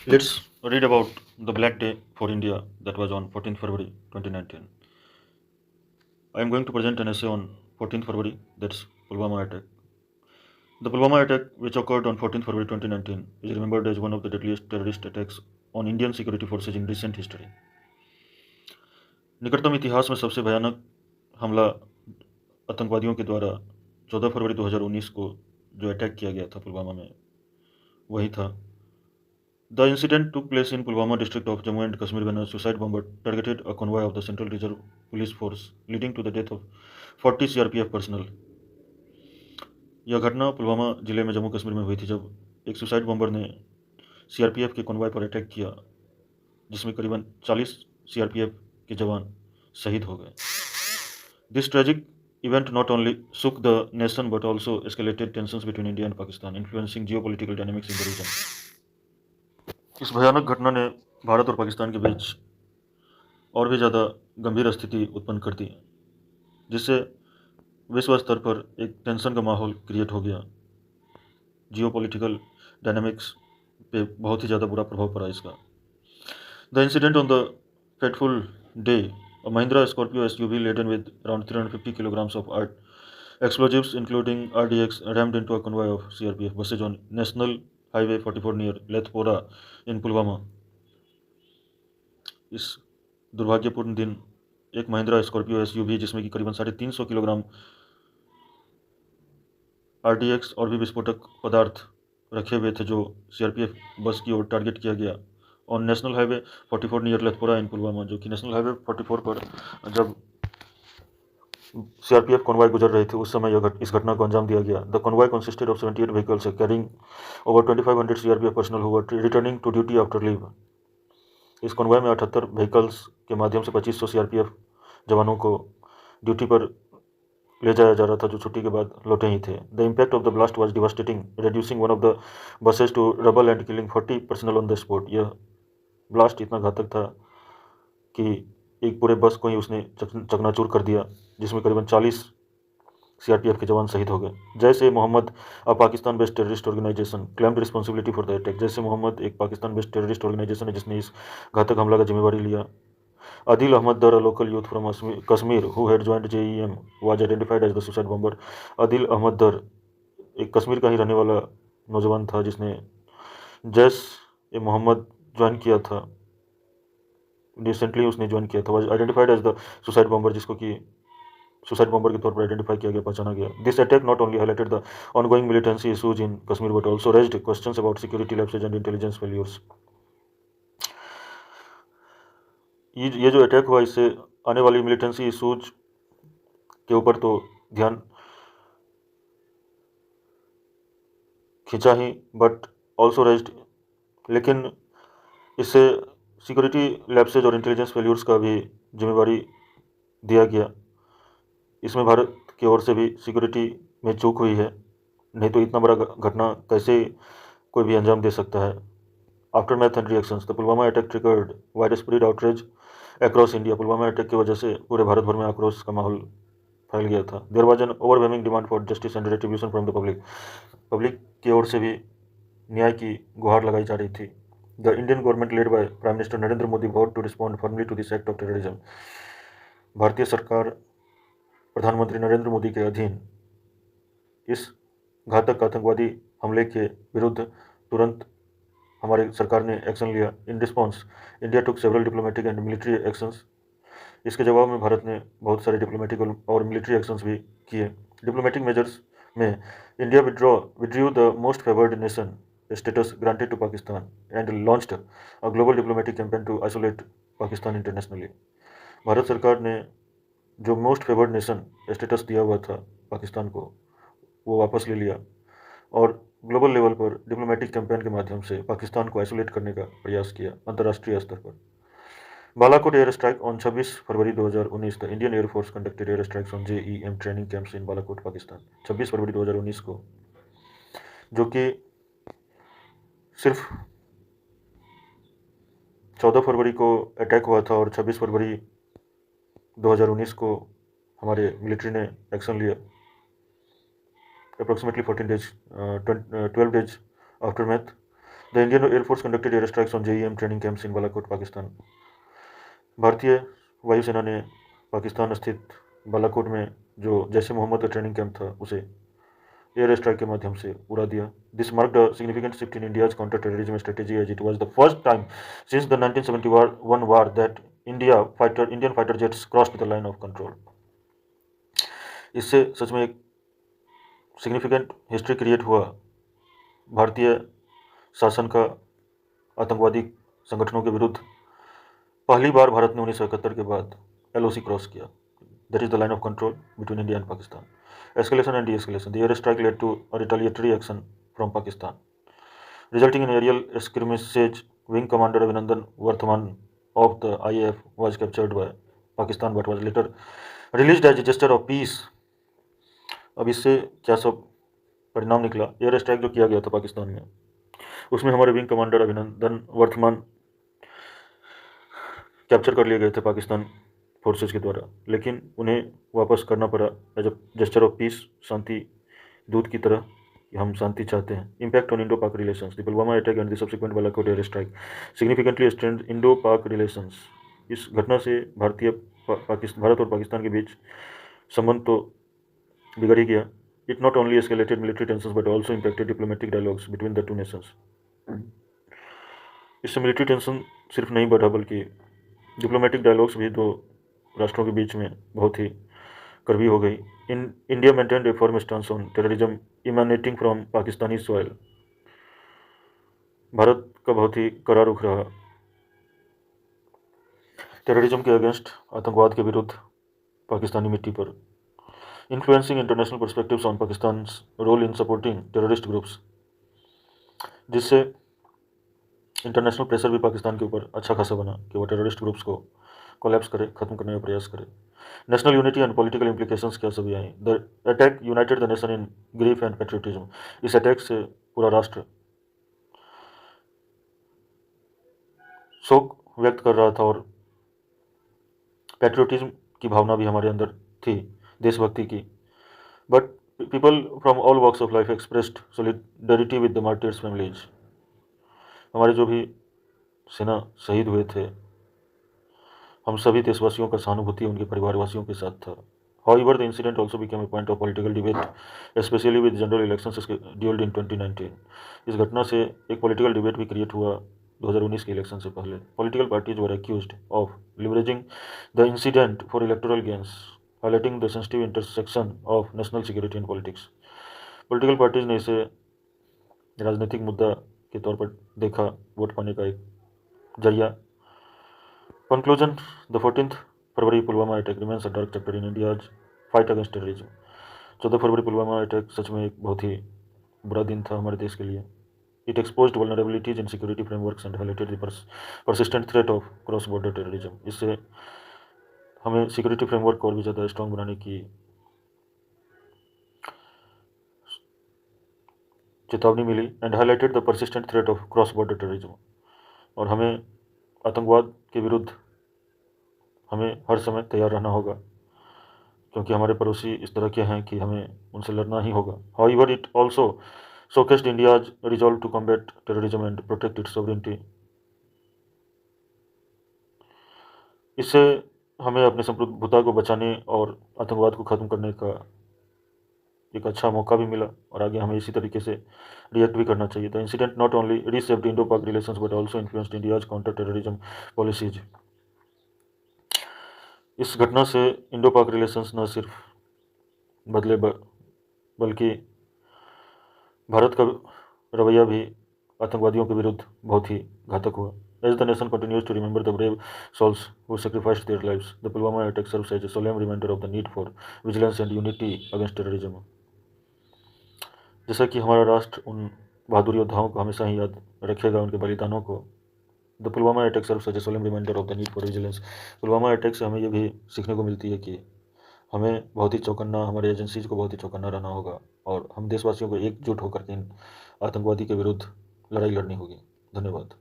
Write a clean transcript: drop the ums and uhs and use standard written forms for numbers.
Let's read about the Black Day for India that was on 14th February 2019. I am going to present an essay on 14th February, that's Pulwama attack. The Pulwama attack, which occurred on 14th February 2019, is remembered as one of the deadliest terrorist attacks on Indian security forces in recent history. निकटतम इतिहास में सबसे भयानक हमला आतंकवादियों के द्वारा 14 फरवरी 2019 को जो अटैक किया गया था पुलवामा में वही था. The incident took place in Pulwama district of Jammu and Kashmir when a suicide bomber targeted a convoy of the Central Reserve Police Force, leading to the death of 40 CRPF personnel. यह घटना पुलवामा जिले में जम्मू कश्मीर में हुई थी जब एक suicide bomber ने सीआरपीएफ के कॉन्वॉय पर अटैक किया जिसमें करीबन 40 सीआरपीएफ के जवान शहीद हो गए. This tragic event not only shook the nation but also escalated tensions between India and Pakistan, influencing geopolitical dynamics in the region. इस भयानक घटना ने भारत और पाकिस्तान के बीच और भी ज़्यादा गंभीर स्थिति उत्पन्न कर दी जिससे विश्व स्तर पर एक टेंशन का माहौल क्रिएट हो गया. जियो पॉलिटिकल डायनामिक्स पे बहुत ही ज़्यादा बुरा प्रभाव पड़ा इसका. The incident on the fateful day a Mahindra Scorpio SUV laden with around 350 kilograms of explosives including RDX rammed into a convoy of CRPF buses on National Highway 44 near Lethpora in Pulwama. इस दुर्भाग्यपूर्ण दिन एक Mahindra Scorpio SUV जिसमें कि करीबन 350 kilogram RDX और भी विस्फोटक पदार्थ रखे हुए थे जो सीआरपीएफ बस की ओर टारगेट किया गया ऑन नेशनल हाईवे 44 नियर लथपुरा इन पुलवामा, जो कि नेशनल हाईवे 44 पर जब सीआरपीएफ कॉन्वॉय गुजर रहे थे उस समय इस घटना को अंजाम दिया गया. The convoy consisted of 78 vehicles carrying over 2500 CRPF personnel who were returning to duty after leave. इस कॉन्वॉय में 78 व्हीकल्स के माध्यम से 2500 सीआरपीएफ जवानों को ड्यूटी पर ले जाया जा रहा था जो छुट्टी के बाद लौटे ही थे. The impact of the blast was devastating, reducing one of the buses to rubble and killing 40 personnel on the spot. यह ब्लास्ट इतना घातक था कि एक पूरे बस को ही उसने चकनाचूर कर दिया जिसमें करीबन 40 सीआरपीएफ के जवान शहीद हो गए. Jaish e Mohammed, a Pakistan based terrorist organisation, claimed responsibility for the attack. Jaish e Mohammed एक पाकिस्तान बेस्ड टेररिस्ट ऑर्गेनाइजेशन है जिसने इस घातक हमला का जिम्मेवारी लिया. Adil Ahmad Dar, a local youth from Kashmir who had joined JEM, was identified as the suicide bomber. Adil Ahmad Dar एक कश्मीर का ही रहने वाला नौजवान था जिसने जैश ए मोहम्मद ज्वाइन किया था, रिसेंटली उसने ज्वाइन किया था. Was identified as the suicide bomber, जिसको कि सुसाइड बॉम्बर के तौर पर आइडेंटिफाई किया गया, पहचाना गया. This attack not only highlighted the ongoing militancy issues in Kashmir but also raised questions about security lapses and intelligence failures. ये जो अटैक हुआ इससे आने वाली मिलिटेंसी इशूज के ऊपर तो ध्यान खींचा ही बट ऑल्सो रेज्ड, लेकिन इससे सिक्योरिटी लैप्सेज और इंटेलिजेंस फेल्यूर्स का भी जिम्मेवारी दिया गया. इसमें भारत की ओर से भी सिक्योरिटी में चूक हुई है, नहीं तो इतना बड़ा घटना कैसे कोई भी अंजाम दे सकता है. After math and reactions, the Pulwama attack triggered wide spread outrage across India. Pulwama attack की वजह से पूरे भारत भर में आक्रोश का माहौल फैल गया था. There was an overwhelming demand for justice and retribution from the public. Public की ओर से भी न्याय की गुहार लगाई जा रही थी. The Indian government led by prime minister Narendra Modi vowed to respond firmly to this act of terrorism. भारतीय सरकार प्रधानमंत्री नरेंद्र मोदी के अधीन इस घातक आतंकवादी हमले के विरुद्ध तुरंत हमारी सरकार ने एक्शन लिया. In response India took several diplomatic and military actions. इसके जवाब में भारत ने बहुत सारे डिप्लोमेटिक और मिलिट्री एक्शंस भी किए. डिप्लोमेटिक मेजर्स में India withdrew the most favoured nation status granted to Pakistan and launched a global diplomatic campaign to isolate Pakistan internationally. भारत सरकार ने जो मोस्ट फेवर्ड नेशन स्टेटस दिया हुआ था पाकिस्तान को वो वापस ले लिया और ग्लोबल लेवल पर डिप्लोमेटिक कैंपेन के माध्यम से पाकिस्तान को आइसोलेट करने का प्रयास किया अंतर्राष्ट्रीय स्तर पर. Balakot air strike on 26 February 2019. The Indian air force conducted air strikes on JEM training camps in Balakot Pakistan. 26 फरवरी 2019 को, जो कि सिर्फ 14 फरवरी को अटैक हुआ था और 26 फरवरी 2019 को हमारे मिलिट्री ने एक्शन लिया. Approximately 14 days 12 days aftermath the Indian air force conducted air strikes on JEM training camps in Balakot Pakistan. भारतीय वायुसेना ने पाकिस्तान स्थित बालाकोट में जो जैश ए मोहम्मद का ट्रेनिंग कैंप था उसे एयर स्ट्राइक के माध्यम से उड़ा दिया। This marked a significant shift in India's counter terrorism strategy as it was the first time since the 1971 war that Indian fighter jets crossed the Line of Control. इससे सच में एक सिग्निफिकेंट हिस्ट्री क्रिएट हुआ। भारतीय शासन का आतंकवादी संगठनों के विरुद्ध पहली बार भारत ने 1971 के बाद LOC क्रॉस किया। That is the Line of control between India and Pakistan. Escalation and de-escalation. The air strike led to a retaliatory action from Pakistan, resulting in aerial skirmishes. Wing Commander Abhinandan Varthaman of the IAF was captured by Pakistan but was later released as a gesture of peace. अब इससे क्या सब परिणाम निकला? Air strike जो किया गया था पाकिस्तान में, उसमें हमारे wing commander Abhinandan Varthaman capture कर लिए गए थे पाकिस्तान फोर्सेस के द्वारा, लेकिन उन्हें वापस करना पड़ा as a gesture of peace, शांति दूत की तरह कि हम शांति चाहते हैं। Impact on Indo Pak relations. The Pulwama attack and the subsequent Balakot air strike significantly strength Indo Pak relations. इस घटना से भारत और पाकिस्तान के बीच संबंध तो बिगड़ ही गया। It not only escalated military tensions but also impacted diplomatic dialogues between the two nations. इससे मिलिट्री टेंशन सिर्फ नहीं बढ़ा बल्कि डिप्लोमेटिक डायलॉग्स भी दो राष्ट्रों के बीच में बहुत ही कड़वी हो गई। India maintained a firm stance on terrorism emanating from Pakistani soil. भारत का बहुत ही कड़ा रुख रहा टेररिज्म के अगेंस्ट, आतंकवाद के विरुद्ध पाकिस्तानी मिट्टी पर। Influencing international perspectives on Pakistan role in supporting terrorist groups, जिससे इंटरनेशनल प्रेशर भी पाकिस्तान के ऊपर अच्छा खासा बना कि वो टेररिस्ट ग्रुप्स को कोलैप्स करे, खत्म करने का प्रयास करे। National unity and political implications क्या सभी आई। The attack united the nation in grief and patriotism. इस अटैक से पूरा राष्ट्र शोक व्यक्त कर रहा था और पैट्रियोटिज्म की भावना भी हमारे अंदर थी, देशभक्ति की। But people from all walks of life expressed solidarity with the martyrs' families. हमारे जो भी सेना शहीद हुए थे, हम सभी देशवासियों का सहानुभूति उनके परिवारवासियों के साथ था। However, the incident also became a point of political debate, especially with general elections scheduled in 2019. इस घटना से एक पॉलिटिकल डिबेट भी क्रिएट हुआ 2019 के इलेक्शन से पहले। Political parties were accused of leveraging the incident for electoral gains, highlighting the sensitive intersection of national security and politics. Political parties ने इसे राजनीतिक मुद्दा के तौर पर देखा, वोट पाने का एक जरिया। Conclusion, the 14th February Pulwama attack remains a dark chapter in India's fight against terrorism. 14 फरवरी पुलवामा अटैक सच में एक बहुत ही बुरा दिन था हमारे देश के लिए। It exposed vulnerabilities in security frameworks and highlighted the persistent threat of cross border terrorism. इससे हमें सिक्योरिटी फ्रेमवर्क को और भी ज़्यादा स्ट्रॉन्ग बनाने की चेतावनी मिली and highlighted the persistent threat of cross border terrorism. और हमें आतंकवाद के विरुद्ध हमें हर समय तैयार रहना होगा, क्योंकि हमारे पड़ोसी इस तरह के हैं कि हमें उनसे लड़ना ही होगा। However, it also showcased India's resolve to combat terrorism and protect its sovereignty. इससे हमें अपने संप्रभुता को बचाने और आतंकवाद को ख़त्म करने का एक अच्छा मौका भी मिला और आगे हमें इसी तरीके से रिएक्ट भी करना चाहिए। The incident not only reshaped Indo Pak relations but also influenced India's counter terrorism policies. इस घटना से इंडो पाक रिलेशंस न सिर्फ बदले बल्कि भारत का रवैया भी आतंकवादियों के विरुद्ध बहुत ही घातक हुआ। As the nation continues to remember the brave souls who sacrificed their lives, the Pulwama attack serves as a solemn reminder of the need for vigilance and unity against terrorism. जैसा कि हमारा राष्ट्र उन बहादुर योद्धाओं को हमेशा ही याद रखेगा, उनके बलिदानों को। The Pulwama attack serves as a solemn reminder of the need for vigilance. Pulwama attack से हमें ये भी सीखने को मिलती है कि हमें बहुत ही चौकन्ना, हमारे एजेंसीज को बहुत ही चौकन्ना रहना होगा और हम देशवासियों को एकजुट होकर के इन आतंकवादी के विरुद्ध लड़ाई लड़नी होगी। धन्यवाद।